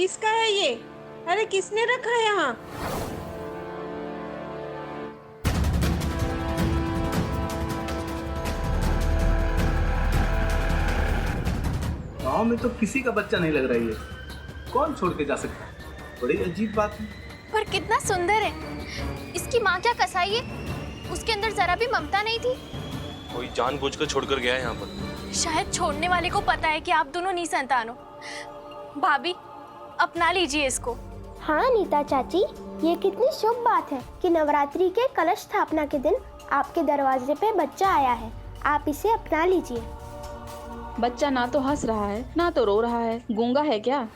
किसका है ये? अरे किसने रखा है यहाँ? गांव में तो किसी का बच्चा नहीं लग रहा है ये। कौन छोड़ के जा सकता है? बड़ी अजीब बात है। पर कितना सुंदर है। इसकी माँ क्या कसाई है? उसके अंदर जरा भी ममता नहीं थी। कोई जानबूझकर छोड़कर गया है यहाँ पर। शायद छोड़ने वाले को पता है कि आप दोनों निसंतान हो। भाभी, अपना लीजिए इसको। हाँ नीता चाची, ये कितनी शुभ बात है कि नवरात्रि के कलश स्थापना के दिन आपके दरवाजे पे बच्चा आया है। आप इसे अपना लीजिए। बच्चा ना तो हंस रहा है ना तो रो रहा है। गूंगा है क्या?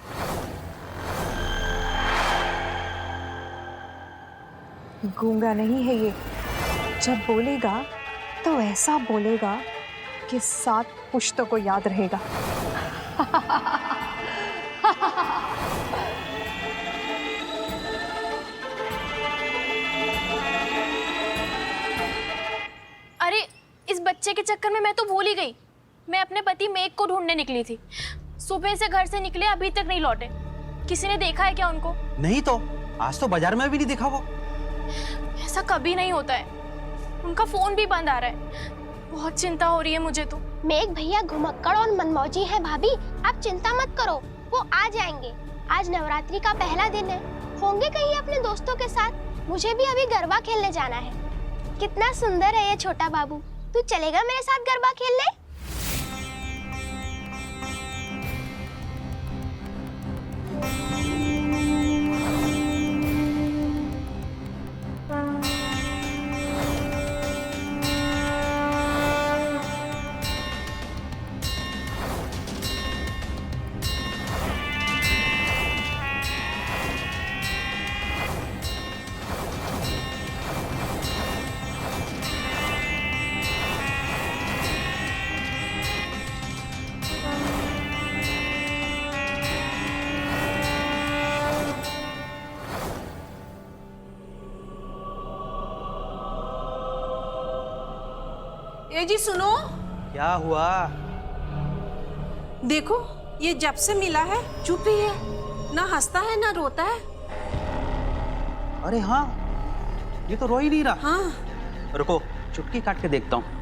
गूंगा नहीं है ये। जब बोलेगा तो ऐसा बोलेगा कि 7 पुश्तों को याद रहेगा। अरे इस बच्चे के चक्कर में मैं तो भूल ही गई। मैं अपने पति मेघ को ढूंढने निकली थी। सुबह से घर से निकले अभी तक नहीं लौटे। किसी ने देखा है क्या उनको? नहीं तो, आज तो बाजार में भी नहीं दिखा वो। ऐसा कभी नहीं होता है। उनका फोन भी बंद आ रहा है। बहुत चिंता हो रही है मुझे तो। मेघ भैया घुमक्कड़ और मनमौजी हैं भाभी, आप चिंता मत करो, वो आ जाएंगे। आज नवरात्रि का पहला दिन है, होंगे कहीं अपने दोस्तों के साथ। मुझे भी अभी गरबा खेलने जाना है। कितना सुंदर है ये छोटा बाबू। तू चलेगा मेरे साथ गरबा खेलने? ए जी सुनो, क्या हुआ? देखो ये जब से मिला है चुप ही है, ना हंसता है ना रोता है। अरे हाँ, ये तो रो ही नहीं रहा। हाँ रुको, चुटकी काट के देखता हूँ।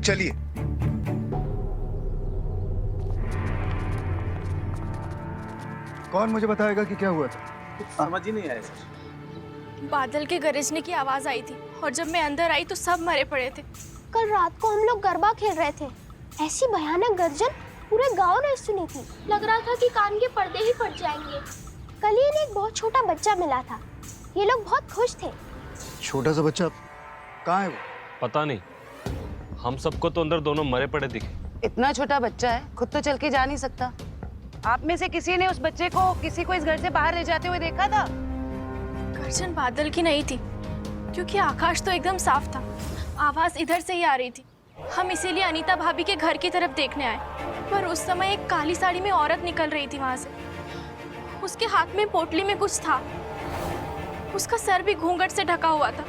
चलिए। कौन मुझे बताएगा कि क्या हुआ था? समझ ही नहीं आया सर। बादल के गरजने की आवाज आई थी और जब मैं अंदर आई तो सब मरे पड़े थे। कल रात को हम लोग गरबा खेल रहे थे, ऐसी भयानक गर्जन पूरे गांव ने सुनी थी। लग रहा था कि कान के पर्दे ही फट जाएंगे। कल ही इन्हें एक बहुत छोटा बच्चा मिला था। ये लोग बहुत खुश थे। छोटा सा बच्चा कहाँ है वो? पता नहीं, हम सबको तो अंदर दोनों मरे पड़े दिखे। इतना छोटा बच्चा है, खुद तो चल के जा नहीं सकता। आप में से किसी ने उस बच्चे को किसी को इस घर से बाहर ले जाते हुए देखा था? गर्जन बादल की नहीं थी, क्योंकि आकाश तो एकदम साफ था। आवाज इधर से ही आ रही थी। हम इसीलिए अनीता भाभी के घर की तरफ देखने आए, पर उस समय एक काली साड़ी में औरत निकल रही थी वहां से। उसके हाथ में पोटली में कुछ था। उसका सर भी घूंघट से ढका हुआ था।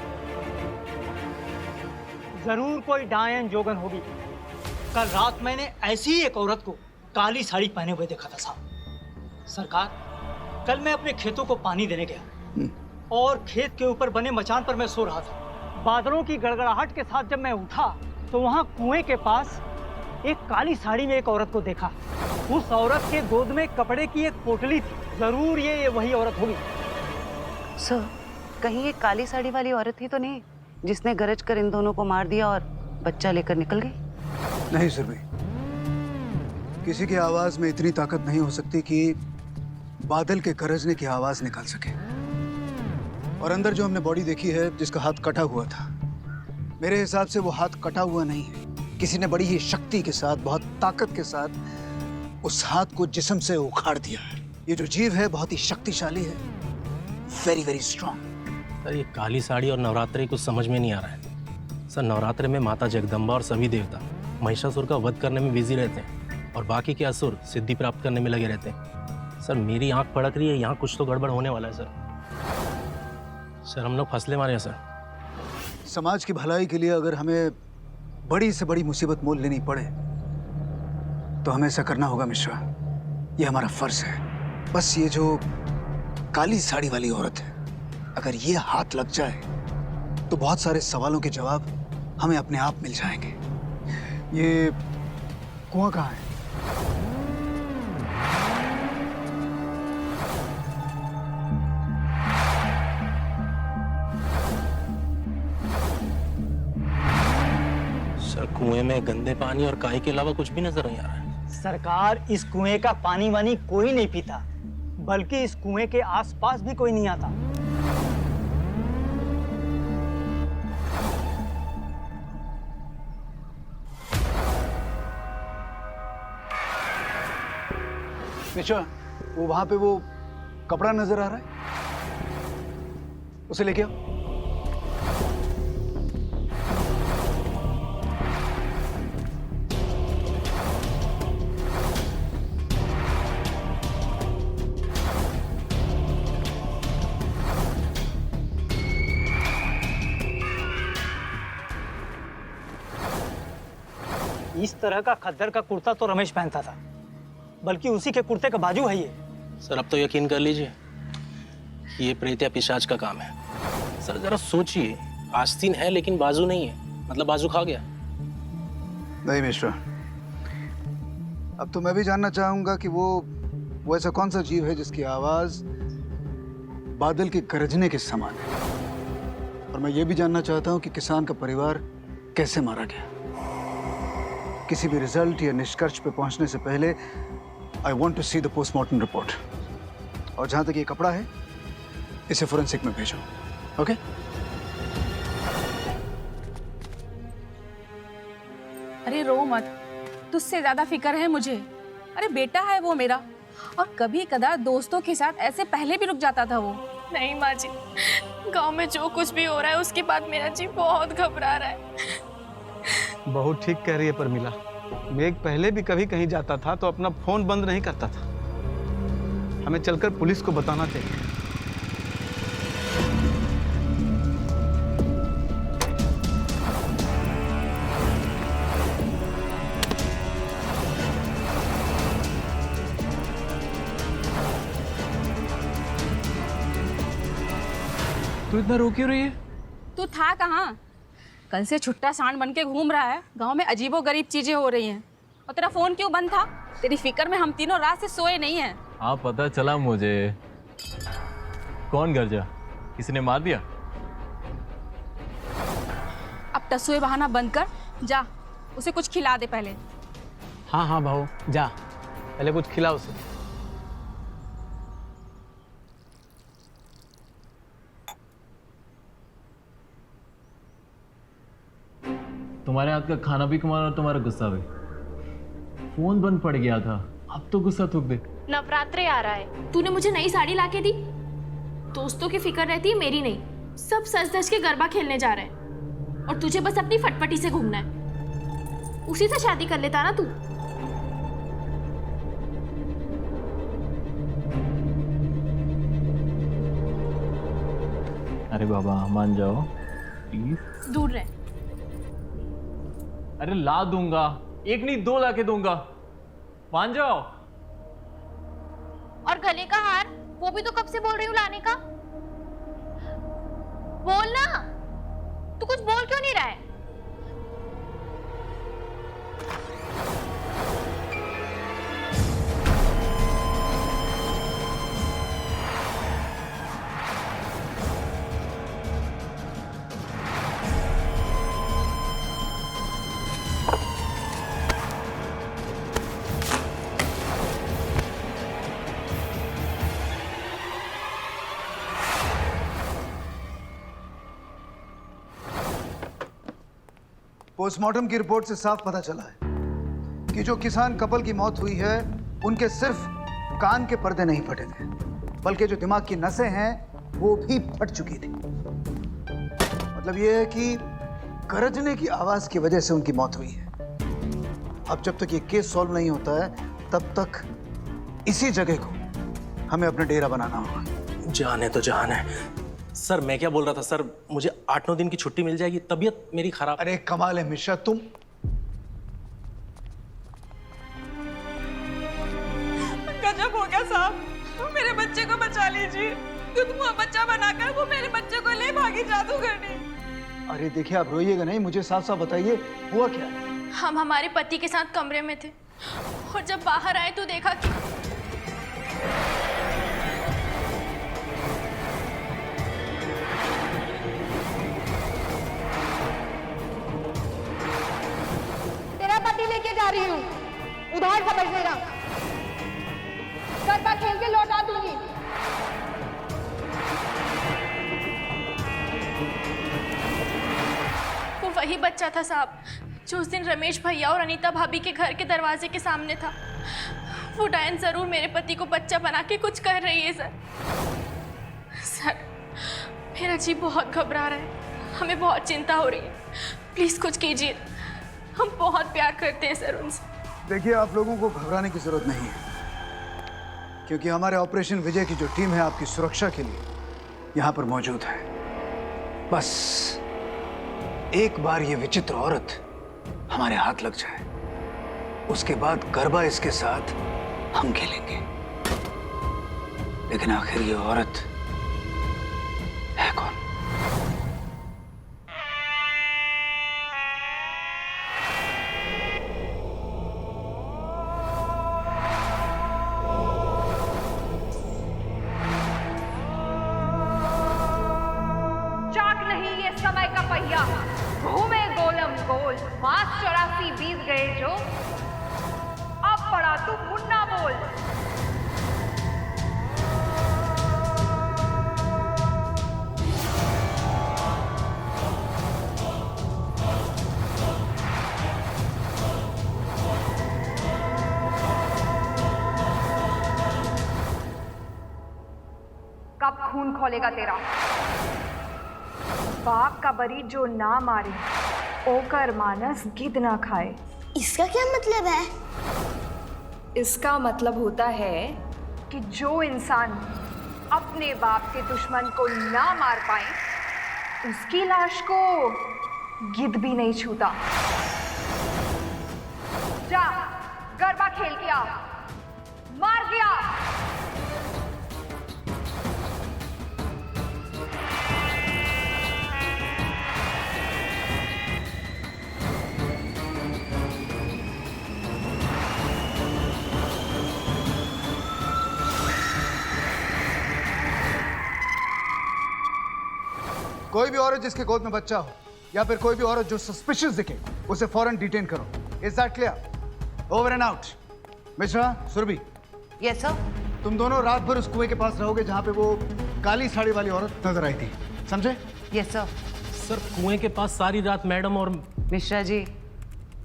जरूर कोई डायन जोगन होगी। कल रात मैंने ऐसी ही एक औरत को काली साड़ी पहने हुए देखा था साहब। सरकार, कल मैं अपने खेतों को पानी देने गया और खेत के ऊपर बने मचान पर मैं सो रहा था। बादलों की गड़गड़ाहट के साथ जब मैं उठा तो वहां कुएं के पास एक काली साड़ी में एक औरत को देखा। उस औरत के गोद में कपड़े की एक पोटली थी। जरूर ये वही औरत होगी। सर, कहीं ये काली साड़ी वाली औरत ही तो नहीं जिसने गरज कर इन दोनों को मार दिया और बच्चा लेकर निकल गई? नहीं सुरभि, किसी की आवाज में इतनी ताकत नहीं हो सकती कि बादल के गरजने की आवाज निकाल सके। और अंदर जो हमने बॉडी देखी है जिसका हाथ कटा हुआ था, मेरे हिसाब से वो हाथ कटा हुआ नहीं है। किसी ने बड़ी ही शक्ति के साथ, बहुत ताकत के साथ उस हाथ को जिस्म से उखाड़ दिया है। ये जो जीव है बहुत ही शक्तिशाली है, वेरी वेरी स्ट्रॉन्ग। सर, ये काली साड़ी और नवरात्रि कुछ समझ में नहीं आ रहा है। सर, नवरात्रि में माता जगदम्बा और सभी देवता महिषासुर का वध करने में बिजी रहते हैं और बाकी के असुर सिद्धि प्राप्त करने में लगे रहते हैं। सर, मेरी आंख फड़क रही है, यहाँ कुछ तो गड़बड़ होने वाला है सर। सर, हम लोग फसले मारे हैं सर। समाज की भलाई के लिए अगर हमें बड़ी से बड़ी मुसीबत मोल लेनी पड़े तो हमें ऐसा करना होगा मिश्रा, ये हमारा फर्ज है। बस ये जो काली साड़ी वाली औरत है, अगर ये हाथ लग जाए तो बहुत सारे सवालों के जवाब हमें अपने आप मिल जाएंगे। ये कुआं कहाँ है? सर, कुएं में गंदे पानी और काई के अलावा कुछ भी नजर नहीं आ रहा है। सरकार, इस कुएं का पानी वानी कोई नहीं पीता, बल्कि इस कुएं के आसपास भी कोई नहीं आता। मिश्रा, वो वहां पे वो कपड़ा नजर आ रहा है, उसे लेके आओ। इस तरह का खद्दर का कुर्ता तो रमेश पहनता था, बल्कि उसी के कुर्ते का बाजू है ये। सर, अब तो यकीन कर लीजिए कि ये प्रेत या पिशाच का काम है। सर, जरा सोचिए, आस्तीन है लेकिन बाजू नहीं है, मतलब बाजू खा गया। नहीं मिश्रा, अब तो मैं भी जानना चाहूंगा कि वो ऐसा कौन सा जीव है जिसकी आवाज बादल के गरजने के समान है। और मैं ये भी जानना चाहता हूं कि किसान का परिवार कैसे मारा गया। किसी भी रिजल्ट या निष्कर्ष पे पहुंचने से पहले I want to see the postmortem report. और जहां तक ये कपड़ा है, इसे फोरेंसिक में भेजो। ओके? अरे रो मत, तुझसे ज्यादा फिक्र है मुझे। अरे बेटा है वो मेरा, और कभी कदा दोस्तों के साथ ऐसे पहले भी रुक जाता था वो। नहीं माँ जी, गांव में जो कुछ भी हो रहा है उसके बाद मेरा जी बहुत घबरा रहा है। बहुत ठीक कह रही है परमिला। मेघ पहले भी कभी कहीं जाता था तो अपना फोन बंद नहीं करता था। हमें चलकर पुलिस को बताना चाहिए। तू इतना रो क्यों रही है? तू था कहाँ? कल से छुट्टा सांड बन के घूम रहा है। गांव में अजीबो गरीब चीजें हो रही हैं। और तेरा फोन क्यों बंद था? तेरी फिक्र में हम तीनों रात से सोए नहीं हैं। हाँ, पता चला मुझे। कौन गरजा? किसी ने मार दिया? अब टसुए बहाना बंद कर, जा उसे कुछ खिला दे पहले। हाँ हाँ भाऊ, जा पहले कुछ खिला उसे। तुम्हारे हाथ का खाना भी कमाल और तुम्हारा गुस्सा भी। फोन बंद पड़ गया था, अब तो गुस्सा थूक दे। नवरात्रि आ रहा है, तूने मुझे नई साड़ी लाके दी। दोस्तों की फिक्र रहती है, मेरी नहीं। सब सज धज के गरबा खेलने जा रहे हैं और तुझे बस अपनी फटफटी से घूमना है। उसी से शादी कर लेता ना तू। अरे बाबा, मान जाओ प्लीज। दूर रह। अरे ला दूंगा, एक नहीं 2 ला के दूंगा, मान जाओ। और गले का हार, वो भी तो कब से बोल रही हूँ लाने का। बोल ना, तू कुछ बोल क्यों नहीं रहा है? पोस्टमार्टम की रिपोर्ट से साफ पता चला है कि जो किसान कपल की मौत हुई है उनके सिर्फ कान के पर्दे नहीं फटे थे, बल्कि जो दिमाग की नसें हैं वो भी फट चुकी थी। मतलब ये है कि गरजने की आवाज की वजह से उनकी मौत हुई है। अब जब तक ये केस सॉल्व नहीं होता है तब तक इसी जगह को हमें अपना डेरा बनाना होगा। जान है तो जान है। सर मैं क्या बोल रहा था सर, मुझे 8-9 दिन की छुट्टी मिल जाएगी, तबीयत मेरी खराब। अरे कमाल है मिश्रा, तुम गजब हो गया साहब, मेरे बच्चे को बचा लीजिए। खुद बच्चा बनाकर वो मेरे बच्चे को ले भागी जादूगरनी। अरे देखिए आप रोइएगा नहीं, मुझे साफ साफ बताइए हुआ क्या है। हम हमारे पति के साथ कमरे में थे और जब बाहर आए तो देखा कि तेरा पति लेके जा रही हूँ, उधार समझ लेना, गरबा खेल के लौटा दूंगी। वो वही बच्चा था साहब जो उस दिन रमेश भैया और अनीता भाभी के घर के दरवाजे के सामने था। वो डायन जरूर मेरे पति को बच्चा बना के कुछ कर रही है सर। सर मेरा जी बहुत घबरा रहा है, हमें बहुत चिंता हो रही है, प्लीज कुछ कीजिए। हम बहुत प्यार करते हैं सर उनसे। देखिए आप लोगों को घबराने की जरूरत नहीं है, क्योंकि हमारे ऑपरेशन विजय की जो टीम है आपकी सुरक्षा के लिए यहाँ पर मौजूद है। बस एक बार ये विचित्र औरत हमारे हाथ लग जाए, उसके बाद गरबा इसके साथ हम खेलेंगे। लेकिन आखिर ये औरत है कौन? चाक नहीं ये समय का पहिया, घूमे गोलम गोल, मास 84 बीत गए जो, अब पड़ा तू मुन्ना बोल। कब खून खोलेगा तेरा? बाप का बरी जो ना मारे, ओकर मानस गिद्ध ना खाए। इसका क्या मतलब है? इसका मतलब होता है कि जो इंसान अपने बाप के दुश्मन को ना मार पाए, उसकी लाश को गिद्ध भी नहीं छूता। जा गरबा खेल के आ, मार दिया। कोई भी औरत जिसके गोद में बच्चा हो या फिर कोई भी औरत जो सस्पिशियस दिखे, उसे फौरन डिटेन करो। Is that clear? Over and out. Mishra, Surbhi, yes sir. तुम दोनों रात भर उस कुएं के पास रहोगे जहां पे वो काली साड़ी वाली औरत नजर आई थी, समझे? Yes sir. सर कुएं के पास सारी रात मैडम और मिश्रा जी,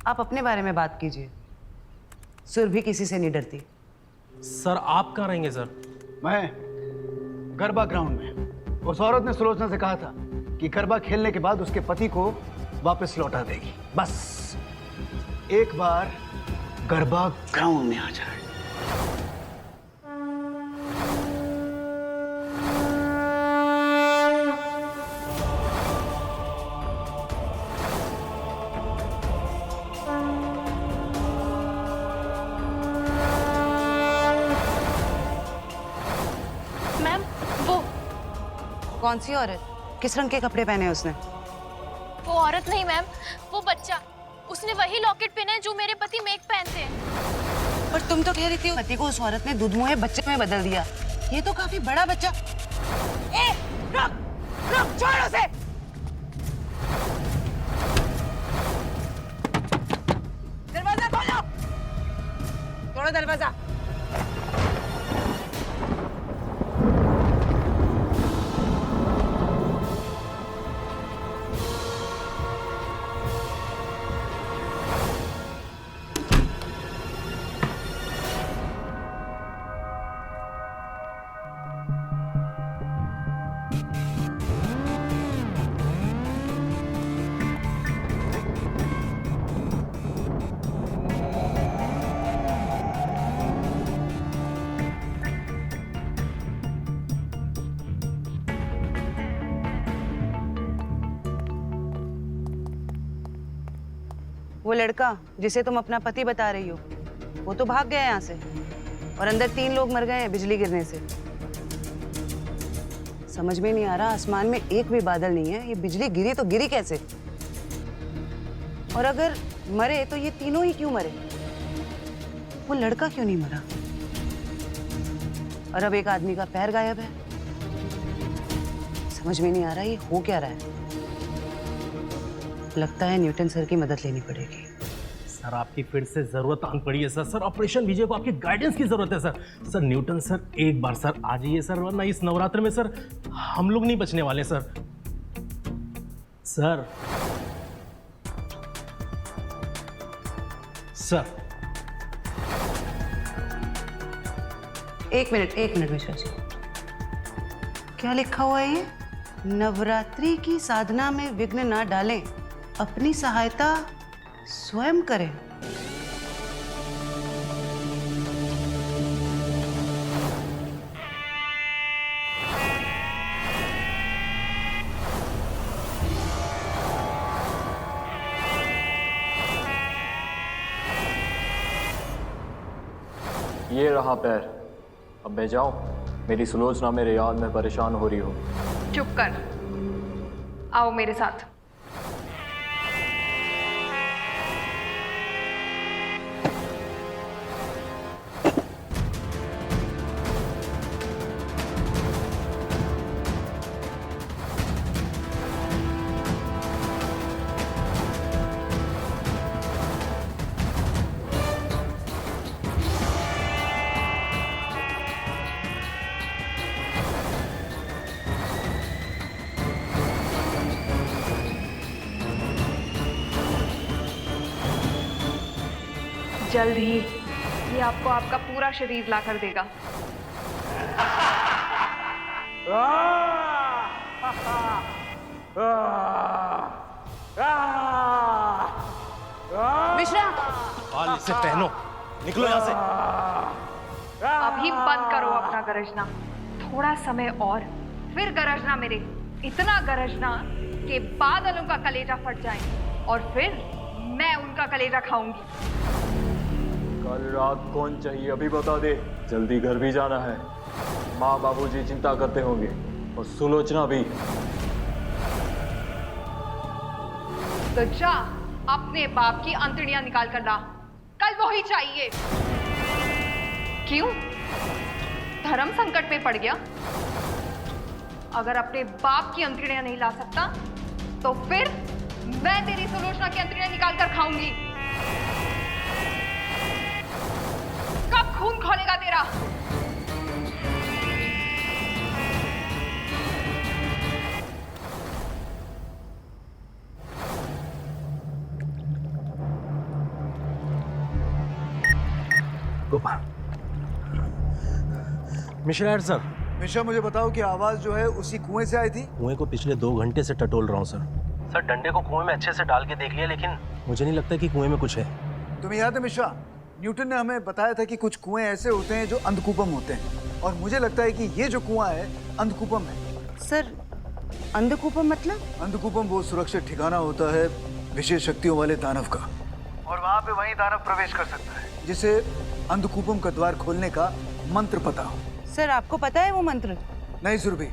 आप अपने बारे में बात कीजिए। सुरभि किसी से नहीं डरती। सर आप कहाँ रहेंगे सर? मैं गरबा ग्राउंड में। उस औरत ने सुलोचना से कहा था कि गरबा खेलने के बाद उसके पति को वापस लौटा देगी। बस एक बार गरबा ग्राउंड में आ जाए। मैम वो कौन सी औरत? किस रंग के कपड़े पहने उसने? वो औरत नहीं मैम, वो बच्चा। उसने वही लॉकेट पहना है जो मेरे पति मेक पहनते हैं। पर तुम तो कह रही थी पति को उस औरत ने दूध मुंहे बच्चे में बदल दिया। ये तो काफी बड़ा बच्चा। ए, रुक, रुक, छोड़ उसे। दरवाजा खोलो, तोड़ो दरवाजा। वो लड़का जिसे तुम अपना पति बता रही हो, वो तो भाग गया यहाँ से और अंदर 3 लोग मर गए हैं बिजली गिरने से। समझ में नहीं आ रहा, आसमान में एक भी बादल नहीं है, ये बिजली गिरी तो गिरी कैसे? और अगर मरे तो ये तीनों ही क्यों मरे? वो लड़का क्यों नहीं मरा? और अब एक आदमी का पैर गायब है। समझ में नहीं आ रहा ये हो क्या रहा है। लगता है न्यूटन सर की मदद लेनी पड़ेगी। सर आपकी फिर से जरूरत आन पड़ी है सर। ऑपरेशन विजय को आपकी गाइडेंस की जरूरत है सर। न्यूटन सर एक बार सर आ जाइए सर, वरना इस नवरात्र में सर हम लोग नहीं बचने वाले सर। सर एक मिनट मिश्रा जी, क्या लिखा हुआ है ये? नवरात्रि की साधना में विघ्न ना डालें, अपनी सहायता स्वयं करें। ये रहा पैर, अब मैं जाऊं? मेरी सुलोचना मेरे याद में परेशान हो रही हो। चुप कर, आओ मेरे साथ। जल्द ही ये आपको आपका पूरा शरीर ला कर देगा। मिश्रा, बाल इसे पहनो, निकलो यहाँ से। अभी बंद करो अपना गरजना, थोड़ा समय और फिर गरजना मेरे, इतना गरजना कि बादलों का कलेजा फट जाए और फिर मैं उनका कलेजा खाऊंगी। कल रात कौन चाहिए अभी बता दे, जल्दी घर भी जाना है। माँ बाबूजी चिंता करते होंगे और सुलोचना भी। तो जा अपने बाप की अंतड़ियां निकाल कर ला, कल वो ही चाहिए। क्यों? धर्म संकट में पड़ गया? अगर अपने बाप की अंतड़ियां नहीं ला सकता तो फिर मैं तेरी सुलोचना की अंतड़ियां निकाल कर खाऊंगी। कब खून खोलेगा तेरा? गोपाल, मिश्रा सर। मिश्रा, मुझे बताओ कि आवाज जो है उसी कुएं से आई थी? कुएं को पिछले 2 घंटे से टटोल रहा हूँ सर। डंडे को कुएं में अच्छे से डाल के देख लिया, लेकिन मुझे नहीं लगता कि कुएं में कुछ है। तुम्हें याद है मिश्रा, न्यूटन ने हमें बताया था कि कुछ कुएं ऐसे होते हैं जो अंधकूपम होते हैं, और मुझे लगता है कि ये जो कुआं है अंधकूपम है। सर, अंधकूपम मतलब? अंधकूपम वो सुरक्षित ठिकाना होता है विशेष शक्तियों वाले दानव का, और वहाँ पे वही दानव प्रवेश कर सकता है जिसे अंधकूपम का द्वार खोलने का मंत्र पता हो। सर, आपको पता है वो मंत्र? नहीं सुरभि,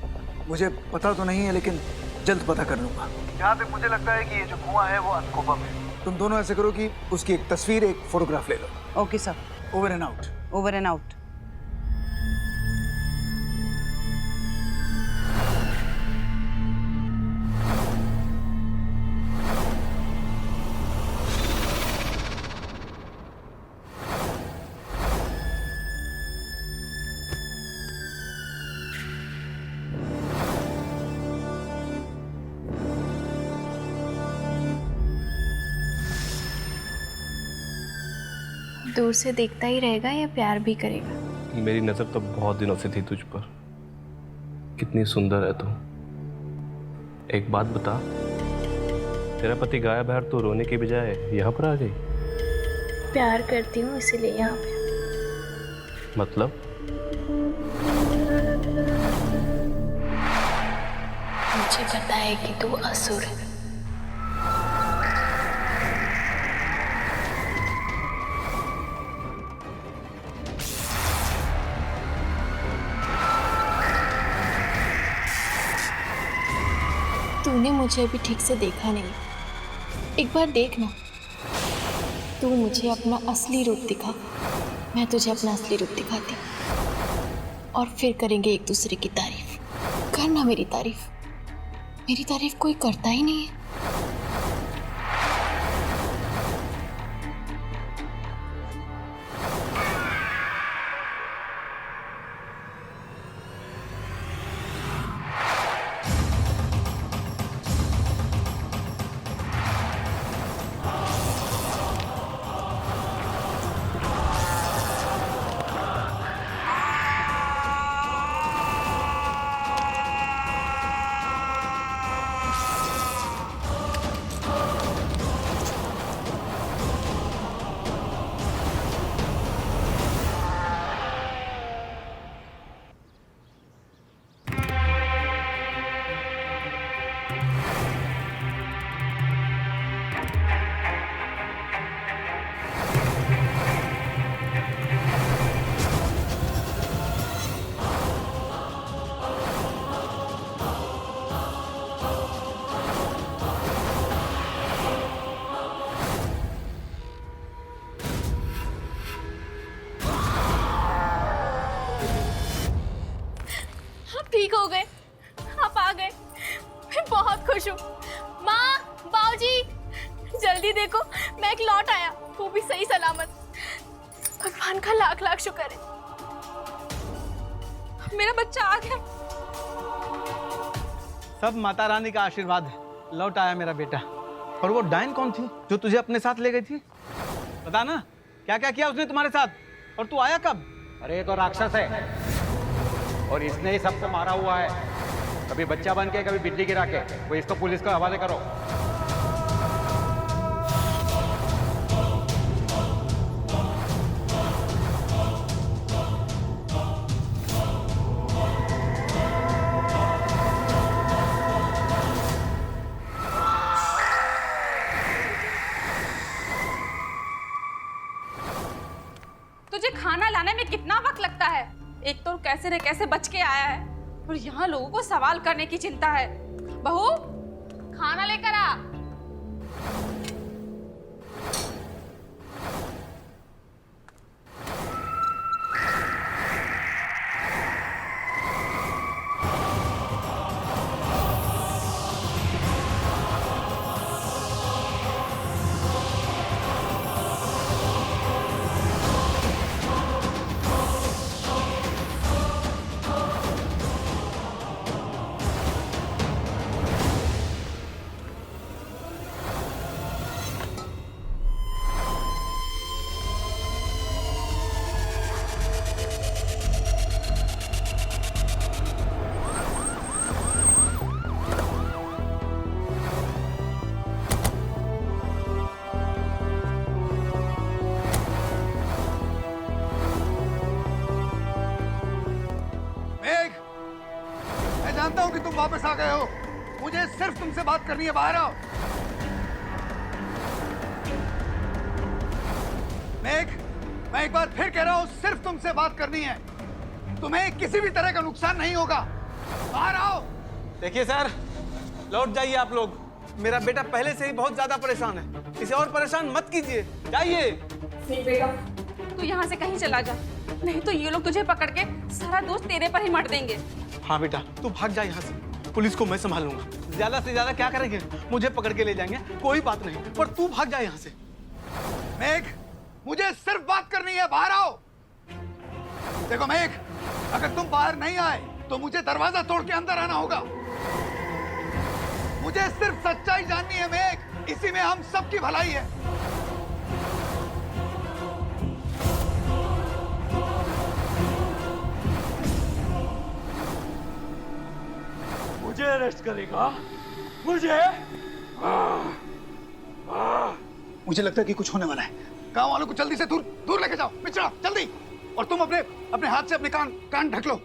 मुझे पता तो नहीं है, लेकिन जल्द पता कर लूंगा। जहाँ तक मुझे लगता है कि ये जो कुआं है वो अंधकूपम है। तुम दोनों ऐसे करो कि उसकी एक तस्वीर, एक फोटोग्राफ ले लो। Okay sir. Over and out. Over and out. दूर से देखता ही रहेगा या प्यार भी करेगा? मेरी नजर तो बहुत दिनों से थी तुझ पर। कितनी सुंदर है तू। एक बात बता, तेरा पति गायब है और तू रोने की बजाय यहाँ पर आ गई? प्यार करती हूँ इसीलिए यहाँ पे। मतलब? मुझे पता है कि तू असुर है। तूने मुझे अभी ठीक से देखा नहीं। एक बार देखना, तू मुझे अपना असली रूप दिखा, मैं तुझे अपना असली रूप दिखाती, और फिर करेंगे एक दूसरे की तारीफ। करना मेरी तारीफ, मेरी तारीफ कोई करता ही नहीं है। ठीक हो गए, आप आ गए, मैं बहुत खुश हूँ। माँ, बाबूजी, जल्दी देखो, मैं एक लौट आया, वो भी सही सलामत। भगवान का लाख लाख शुक्र है, मेरा बच्चा आ गया। सब माता रानी का आशीर्वाद है, लौट आया मेरा बेटा। और वो डायन कौन थी जो तुझे अपने साथ ले गई थी? बता ना, क्या क्या किया उसने तुम्हारे साथ, और तू आया कब? अरे ये तो राक्षस है, और इसने ही सबको मारा हुआ है, कभी बच्चा बन के, कभी बिजली गिरा के। वो इसको पुलिस को हवाले करो। तुझे खाना लाने में कितना वक्त लगता है? एक तो कैसे न कैसे बच के आया है, और यहाँ लोगों को सवाल करने की चिंता है। बहू, खाना लेकर आ। जानता हूं कि तुम वापस आ गए हो, मुझे सिर्फ तुमसे बात करनी है, बाहर आओ। मेघ, मैं एक बार फिर कह रहा हूं, सिर्फ तुमसे बात करनी है, तुम्हें किसी भी तरह का नुकसान नहीं होगा, बाहर आओ। देखिए सर, लौट जाइए आप लोग, मेरा बेटा पहले से ही बहुत ज्यादा परेशान है, इसे और परेशान मत कीजिए, जाइए। तू यहाँ से कहीं चला जा, नहीं तो ये लोग तुझे पकड़ के सारा दोष तेरे पर ही मर देंगे। हाँ बेटा, तू भाग जा यहाँ से, पुलिस को मैं संभाल लूंगा। ज्यादा से ज्यादा क्या करेंगे, मुझे पकड़ के ले जाएंगे, कोई बात नहीं, पर तू भाग जा यहाँ से। मेघ, मुझे सिर्फ बात करनी है, बाहर आओ। देखो मेघ, अगर तुम बाहर नहीं आए तो मुझे दरवाजा तोड़ के अंदर आना होगा। मुझे सिर्फ सच्चाई जाननी है मेघ, इसी में हम सबकी भलाई है। मुझे अरेस्ट करेगा? मुझे? मुझे लगता है कि कुछ होने वाला है। गांव वालों को जल्दी से दूर दूर लेके जाओ, पिछड़ा जल्दी। और तुम अपने अपने हाथ से अपने कान ढक लो।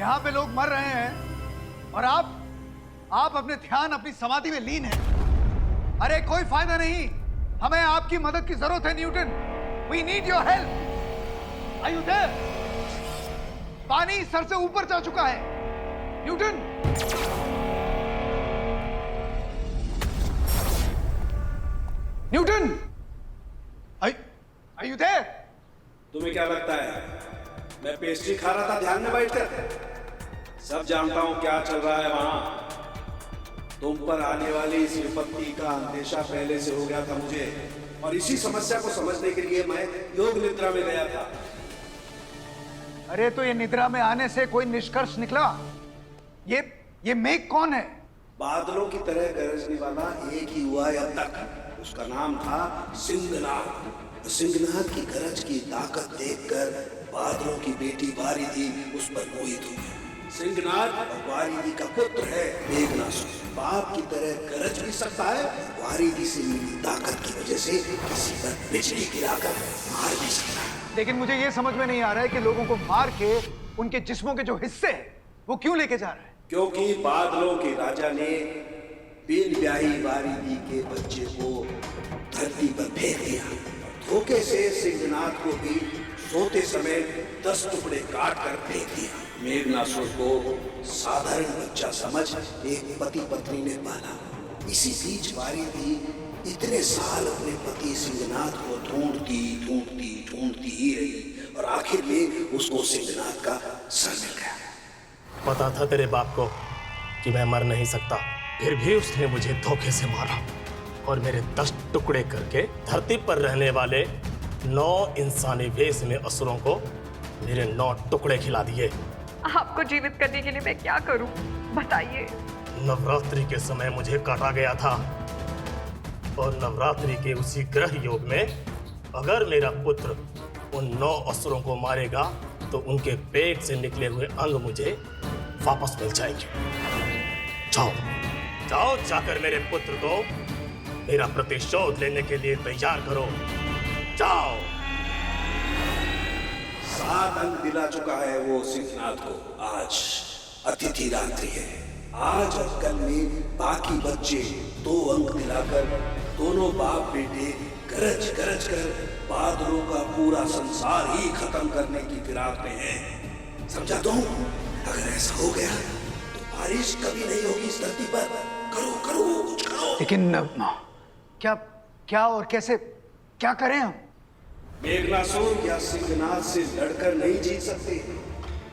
यहाँ पे लोग मर रहे हैं और आप अपने ध्यान अपनी समाधि में लीन हैं। अरे कोई फायदा नहीं, हमें आपकी मदद की जरूरत है Newton. We need your help. Are you there? पानी सर से ऊपर जा चुका है Newton. Newton, are you there? तुम्हें क्या लगता है मैं पेस्ट्री खा रहा था ध्यान में बैठकर? सब जानता हूं क्या चल रहा है वहां। तुम पर आने वाली इस विपत्ति का अंदेशा पहले से हो गया था मुझे, और इसी समस्या को समझने के लिए मैं योग निद्रा में गया था। अरे तो ये निद्रा में आने से कोई निष्कर्ष निकला? ये मेघ कौन है? बादलों की तरह गरजने वाला एक ही हुआ है अब तक। उसका नाम था सिंहनाथ। सिंहनाथ की गरज की ताकत देखकर बादलों की बेटी वारिधि उस पर मोहित हो गई। सिंहनाथ वारिधि का पुत्र है मेघनासुर। बाप की तरह गरज भी सकता है, वारिधि से मिली ताकत की वजह से किसी पर बिजली गिराकर मार भी सकता है। लेकिन मुझे ये समझ में नहीं आ रहा है कि लोगों को मार के उनके जिस्मों के जो हिस्से हैं वो क्यों लेके जा रहा है? क्योंकि बादलों के राजा ने बिन ब्याही वारिधि के बच्चे को धरती पर फेंक दिया। धोखे से सिंहनाथ को भी सोते समय 10 टुकड़े काट कर फेंक दिया। मेघनासुर को साधारण बच्चा समझ एक पति पत्नी ने पाला। इसी बीच वारिधि इतने साल अपने पति सिंहनाथ को ढूंढती ही रही, और आखिर में उसको सिंहनाथ का सर मिल गया। पता था तेरे बाप को कि मैं मर नहीं सकता, फिर भी उसने मुझे धोखे से मारा और मेरे 10 टुकड़े करके धरती पर रहने वाले 9 इंसानी वेश में असुरों को मेरे 9 टुकड़े खिला दिए। आपको जीवित करने के लिए मैं क्या करूं, बताइए। नवरात्रि के समय मुझे काटा गया था, और नवरात्रि के उसी ग्रह योग में अगर मेरा पुत्र उन 9 असुरों को मारेगा तो उनके पेट से निकले हुए अंग मुझे वापस मिल जाएंगे। जाओ जाओ, जाकर मेरे पुत्र को मेरा प्रतिशोध लेने के लिए तैयार करो। जाओ। 7 अंक दिला चुका है वो सिंहनाथ को। आज अतिथि रात्रि है। आज और कल में बाकी बच्चे 2 अंक दिलाकर दोनों बाप बेटे गरज गरज कर बादलों का पूरा संसार ही खत्म करने की फिराक में है। समझा तुम? अगर ऐसा हो गया तो बारिश कभी नहीं होगी इस धरती पर। करो करो कुछ करो। लेकिन क्या और कैसे क्या करें हम? मेघनासुर या सिंहनाथ से लड़कर नहीं जीत सकते।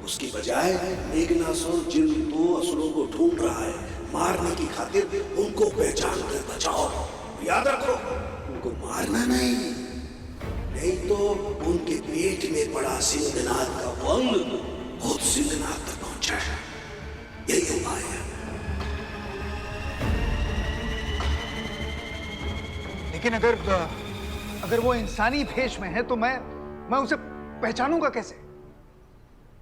उसकी बजाय मेघनासुर जिन 2 असुरों को ढूंढ रहा है, मारने की खातिर उनको पहचान कर बचाओ। याद रखो, उनको मारना नहीं तो उनके पेट में पड़ा सिंहनाथ का अंग खुद सिंहनाथ तक पहुंचा है। यही उपाय है। लेकिन अगर वो इंसानी भेष में है तो मैं उसे पहचानूंगा कैसे?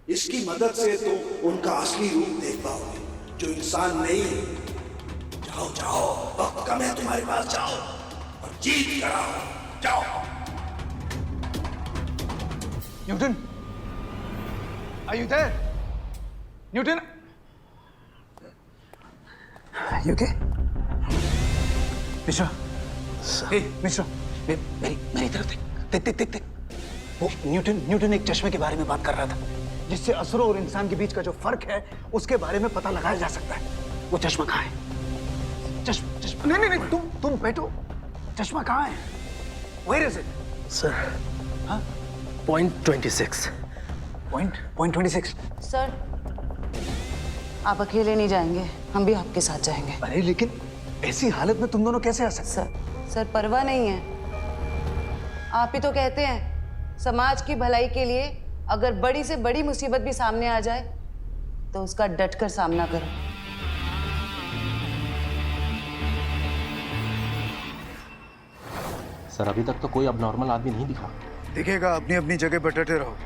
इसकी मदद से तुम उनका असली रूप देख पाओगे, जो इंसान नहीं है। जाओ जाओ, वक्त कम है तुम्हारे पास। जाओ और जीत कर आओ। जाओ। Newton, are you there? Newton, you okay? Mishra, Mishra, मेरी तरफ देख। वो न्यूटन एक चश्मे के बारे में बात कर रहा था, जिससे असुरों और इंसान के बीच का जो फर्क है उसके बारे में पता लगाया जा सकता है। वो चश्मा कहाँ है? चश्मा नहीं, तुम बैठो। चश्मा कहाँ है? Where is it? सर, हाँ? Point 26। Point 26। सर, आप अकेले नहीं जाएंगे, हम भी आपके साथ जाएंगे। अरे लेकिन ऐसी हालत में तुम दोनों कैसे आ सकते? सर परवाह नहीं है। आप ही तो कहते हैं समाज की भलाई के लिए अगर बड़ी से बड़ी मुसीबत भी सामने आ जाए तो उसका डटकर सामना करो। सर, अभी तक तो कोई अबनॉर्मल आदमी नहीं दिखा। दिखेगा, अपनी अपनी जगह पर डटे रहो।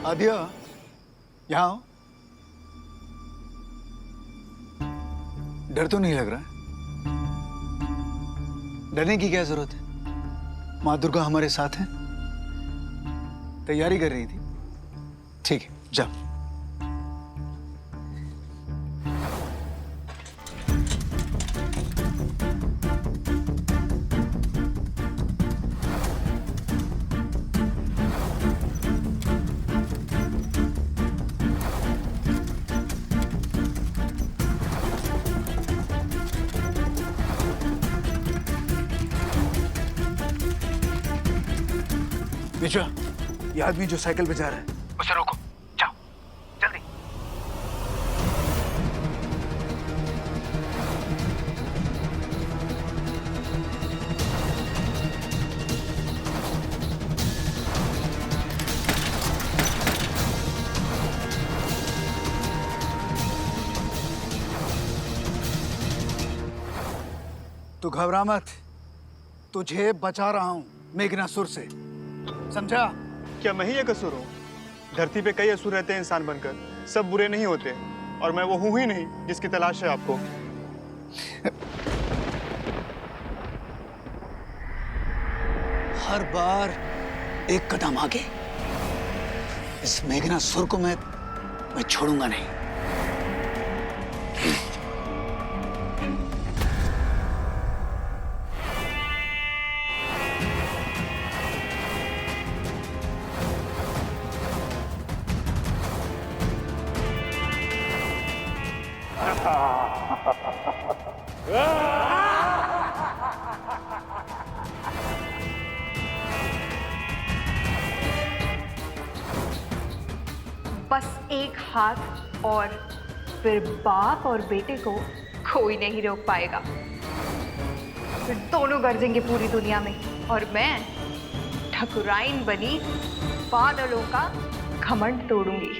आदिया, यहाँ आओ। डर तो नहीं लग रहा? डरने की क्या जरूरत है? माँ दुर्गा हमारे साथ हैं? तैयारी कर रही थी। ठीक है, जाओ। मिश्रा, ये आदमी जो साइकिल पे जा रहा है उसे रोको। जाओ जल्दी। तू घबरा मत, तुझे बचा रहा हूं मेघनासुर से, समझा? क्या मैं ही एक असुर हूँ? धरती पे कई असुर रहते हैं इंसान बनकर, सब बुरे नहीं होते, और मैं वो हूँ ही नहीं जिसकी तलाश है आपको। हर बार एक कदम आगे। इस मेघनासुर को मैं छोड़ूंगा नहीं। बस एक हाथ और फिर बाप और बेटे को कोई नहीं रोक पाएगा। फिर दोनों गरजेंगे पूरी दुनिया में, और मैं ठकुराइन बनी बादलों का घमंड तोड़ूंगी।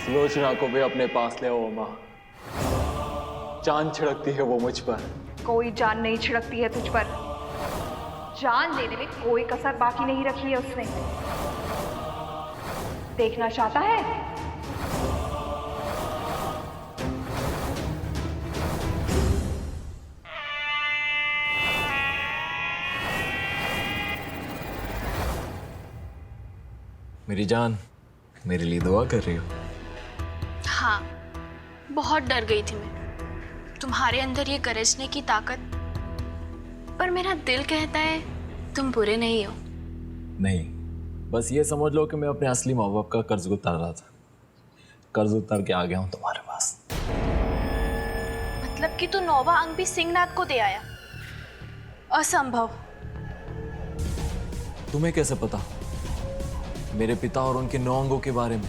सुलोचना को भी अपने पास ले आओ माँ। जान छिड़कती है वो मुझ पर। कोई जान नहीं छिड़कती है तुझ पर। जान लेने में कोई कसर बाकी नहीं रखी है उसने। देखना चाहता है? मेरी जान, मेरे लिए दुआ कर रही हो? हाँ, बहुत डर गई थी मैं, तुम्हारे अंदर ये गरजने की ताकत। पर मेरा दिल कहता है तुम बुरे नहीं हो। नहीं, बस ये समझ लो कि मैं अपने असली माँ बाप का कर्ज उतार रहा था। कर्ज उतार के आ गया हूँ तुम्हारे पास। मतलब कि तू 9वां अंक भी सिंहनाथ को दे आया? असंभव। तुम्हें कैसे पता मेरे पिता और उनके 9 अंगों के बारे में?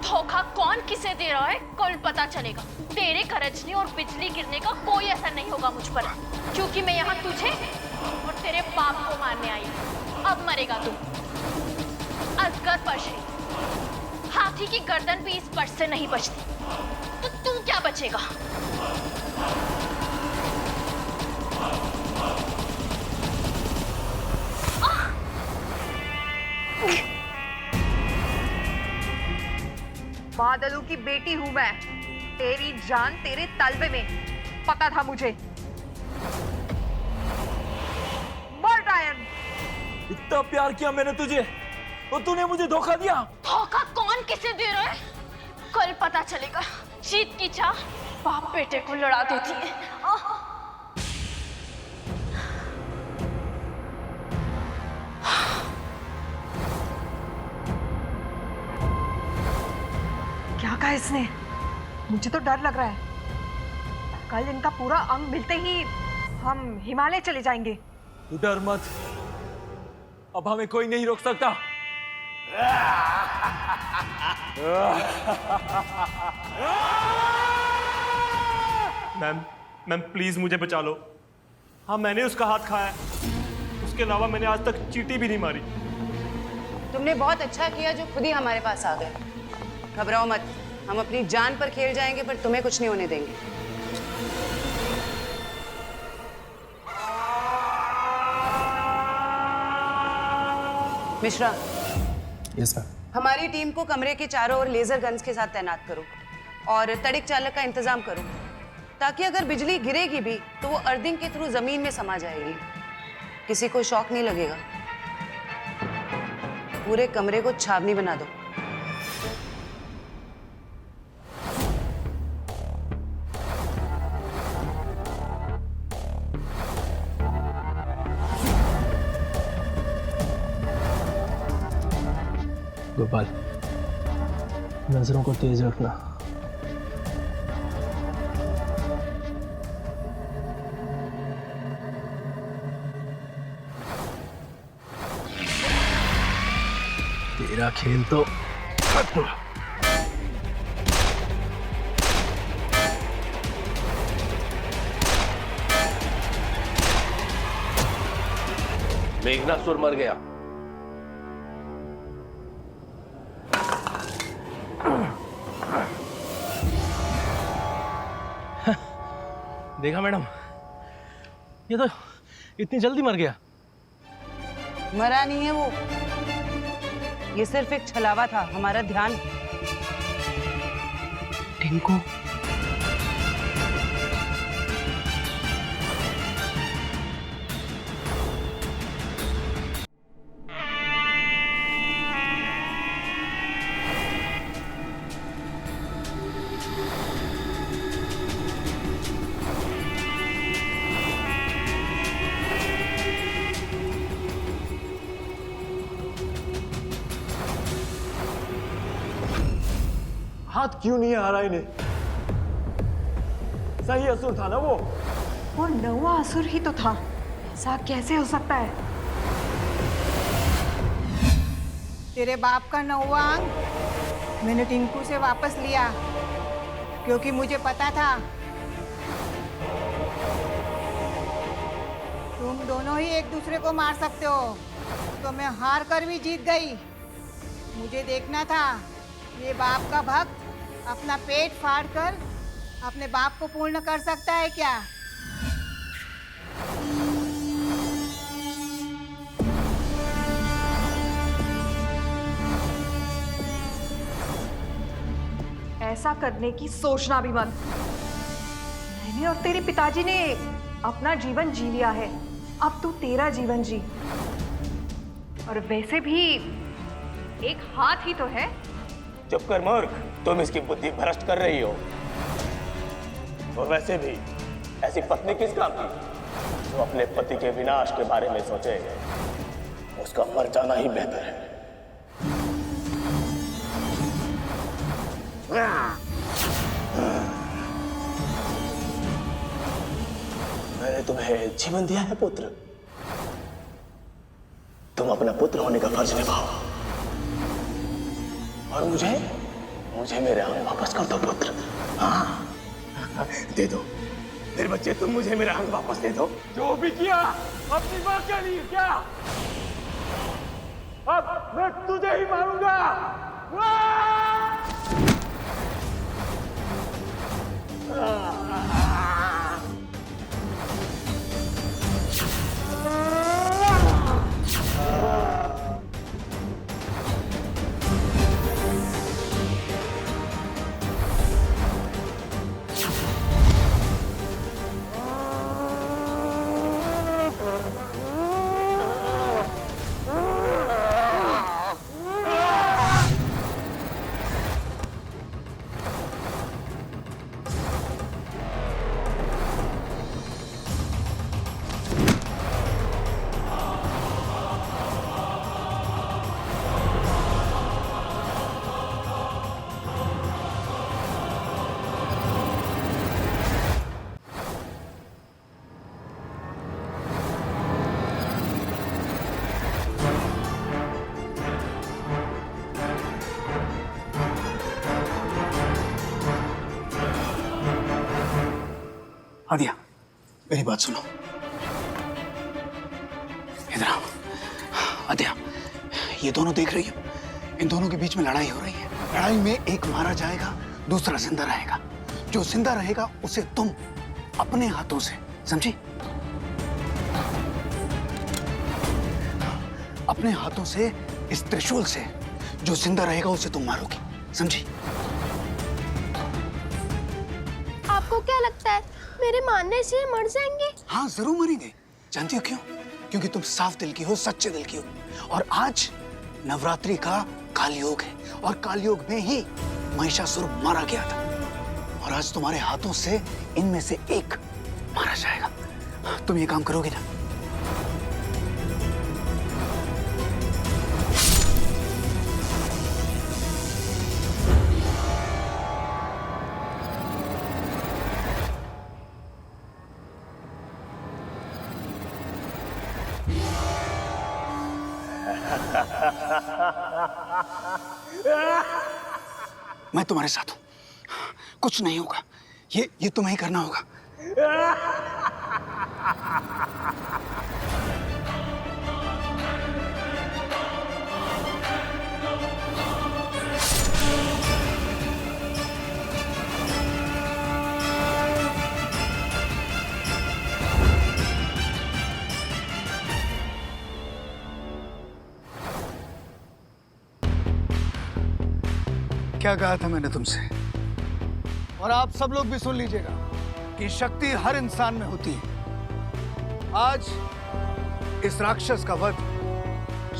धोखा कौन किसे दे रहा है कल पता चलेगा। तेरे गरजने और बिजली गिरने का कोई असर नहीं होगा मुझ पर, क्योंकि मैं यहाँ तुझे और तेरे बाप को मारने आई हूँ। अब मरेगा तू। अजगर पशु, हाथी की गर्दन भी इस पर्श से नहीं बचती, तो तू क्या बचेगा? बादलों की बेटी हूं मैं। तेरी जान तेरे तलवे में, पता था मुझे। मर डायन। इतना प्यार किया मैंने तुझे और तूने मुझे धोखा दिया। धोखा कौन किसे दे रहा है कल पता चलेगा। जीत की चाह बाप बेटे को लड़ा देती है। क्या कहा इसने? मुझे तो डर लग रहा है। कल इनका पूरा अंग मिलते ही हम हिमालय चले जाएंगे। तू डर मत, अब हमें कोई नहीं रोक सकता। मैम प्लीज मुझे बचा लो। हाँ, मैंने उसका हाथ खाया है, उसके अलावा मैंने आज तक चींटी भी नहीं मारी। तुमने बहुत अच्छा किया जो खुद ही हमारे पास आ गए। घबराओ मत, हम अपनी जान पर खेल जाएंगे, पर तुम्हें कुछ नहीं होने देंगे। Mishra, yes ma'am. हमारी टीम को कमरे के चारों ओर लेजर गन्स के साथ तैनात करो और तड़िक चालक का इंतजाम करो, ताकि अगर बिजली गिरेगी भी तो वो अर्थिंग के थ्रू जमीन में समा जाएगी, किसी को शॉक नहीं लगेगा। पूरे कमरे को छावनी बना दो। गोपाल, नजरों को तेज रखना। तेरा खेल तो खत्म। मेघनासुर मर गया। देखा मैडम, ये तो इतनी जल्दी मर गया। मरा नहीं है वो, ये सिर्फ एक छलावा था। हमारा ध्यान टिंकू। हाथ क्यों नहीं आ रहा इन्हें? सही असुर था ना वो? वो नौवा असुर ही तो था। ऐसा कैसे हो सकता है? तेरे बाप का 9वां अंग मैंने टिंकू से वापस लिया, क्योंकि मुझे पता था तुम दोनों ही एक दूसरे को मार सकते हो, तो मैं हार कर भी जीत गई। मुझे देखना था ये बाप का भक्त अपना पेट फाड़ कर अपने बाप को पूर्ण कर सकता है क्या। ऐसा करने की सोचना भी मत। मैंने और तेरे पिताजी ने अपना जीवन जी लिया है, अब तू तेरा जीवन जी। और वैसे भी एक हाथ ही तो है। चुप कर मूर्ख, तुम इसकी बुद्धि भ्रष्ट कर रही हो। और वैसे भी ऐसी पत्नी किस काम की जो अपने पति के विनाश के बारे में सोचे? उसका मर जाना ही बेहतर है। मैंने तुम्हें जीवन दिया है पुत्र, तुम अपना पुत्र होने का फर्ज निभाओ। और मुझे मेरे अंग वापस कर दो पुत्र। हाँ, दे दो मेरे बच्चे, तुम मुझे मेरा अंग वापस दे दो। जो भी किया अपनी मां के लिए क्या? अब मैं तुझे ही मारूंगा। आदिया, मेरी बात सुनो। इधर आओ। आदिया, ये दोनों देख रही हो? इन दोनों के बीच में लड़ाई हो रही है। लड़ाई में एक मारा जाएगा, दूसरा जिंदा रहेगा। जो जिंदा रहेगा उसे तुम अपने हाथों से, समझी? अपने हाथों से इस त्रिशूल से जो जिंदा रहेगा उसे तुम मारोगी, समझी? आपको क्या लगता है मेरे मारने से मर जाएंगे? हाँ, जरूर मरेंगे। जानती हो क्यों? क्योंकि तुम साफ दिल की हो, सच्चे दिल की हो। और आज नवरात्रि का कालयोग है और कालयोग में ही महिषासुर मारा गया था। और आज तुम्हारे हाथों से इनमें से एक मारा जाएगा। तुम ये काम करोगे ना? मैं तुम्हारे साथ हूं, कुछ नहीं होगा। ये तुम्हें ही करना होगा। क्या कहा था मैंने तुमसे? और आप सब लोग भी सुन लीजिएगा कि शक्ति हर इंसान में होती है। आज इस राक्षस का वध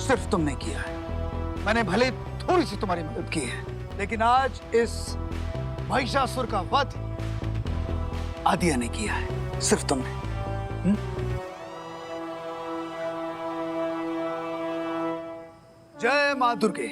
सिर्फ तुमने किया है। मैंने भले थोड़ी सी तुम्हारी मदद की है, लेकिन आज इस महिषासुर का वध आदिया ने किया है, सिर्फ तुमने। जय मां दुर्गे।